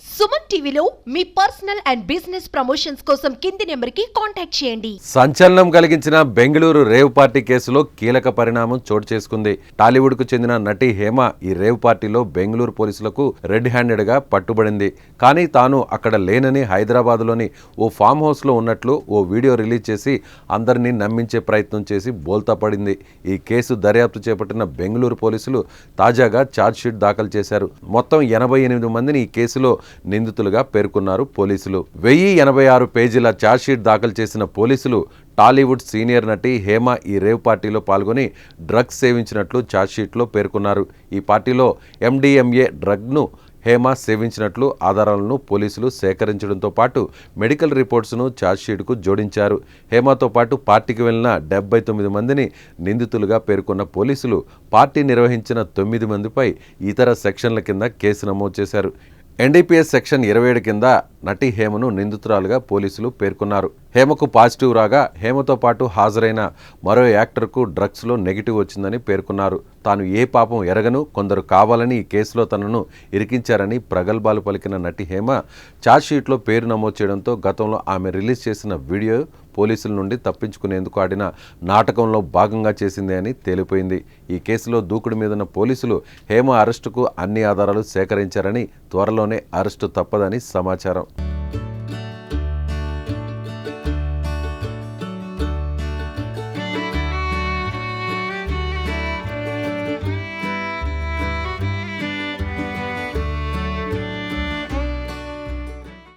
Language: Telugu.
సుమన్ టీవీలో మీ పర్సనల్ అండ్ బిజినెస్ ప్రమోషన్స్ కోసం కింది నెంబర్కి కాంటాక్ట్ చేయండి. సంచలనం కలిగించిన బెంగళూరు రేవ్ పార్టీ కేసులో కీలక పరిణామం చోటు చేసుకుంది. టాలీవుడ్ కు చెందిన నటి హేమ ఈ రేవ్ పార్టీలో బెంగళూరు పోలీసులకు రెడ్ హ్యాండెడ్ గా పట్టుబడింది. కానీ తాను అక్కడ లేనని హైదరాబాద్ లోని ఓ ఫామ్ హౌస్ లో ఉన్నట్లు ఓ వీడియో రిలీజ్ చేసి అందరినీ నమ్మించే ప్రయత్నం చేసి బోల్తా పడింది. ఈ కేసు దర్యాప్తు చేపట్టిన బెంగళూరు పోలీసులు తాజాగా ఛార్జ్షీట్ దాఖలు చేశారు. మొత్తం 88 మందిని ఈ కేసులో నిందితులుగా పేర్కొన్నారు పోలీసులు. 1086 పేజీల ఛార్జ్షీట్ దాఖలు చేసిన పోలీసులు టాలీవుడ్ సీనియర్ నటి హేమ ఈ రేవ్ పార్టీలో పాల్గొని డ్రగ్స్ సేవించినట్లు ఛార్జ్షీట్లో పేర్కొన్నారు. ఈ పార్టీలో MDMA డ్రగ్ను హేమ సేవించినట్లు ఆధారాలను పోలీసులు సేకరించడంతో పాటు మెడికల్ రిపోర్ట్స్ను ఛార్జ్షీట్కు జోడించారు. హేమతో పాటు పార్టీకి వెళ్లిన 79 మందిని నిందితులుగా పేర్కొన్న పోలీసులు పార్టీ నిర్వహించిన 9 మందిపై ఇతర సెక్షన్ల కింద కేసు నమోదు చేశారు. NDPS సెక్షన్ 27 కింద నటి హేమను నిందితురాలుగా పోలీసులు పేర్కొన్నారు. హేమకు పాజిటివ్ రాగా హేమతో పాటు హాజరైన మరో యాక్టర్కు డ్రగ్స్లో నెగిటివ్ వచ్చిందని పేర్కొన్నారు. తాను ఏ పాపం ఎరగను, కొందరు కావాలని ఈ కేసులో తనను ఇరికించారని ప్రగల్భాలు పలికిన నటి హేమ ఛార్జ్షీట్లో పేరు నమోదు చేయడంతో గతంలో ఆమె రిలీజ్ చేసిన వీడియో పోలీసుల నుండి తప్పించుకునేందుకు ఆడిన నాటకంలో భాగంగా చేసింది అని తేలిపోయింది. ఈ కేసులో దూకుడు మీదున్న పోలీసులు హేమ అరెస్టుకు అన్ని ఆధారాలు సేకరించారని, త్వరలోనే అరెస్టు తప్పదని సమాచారం.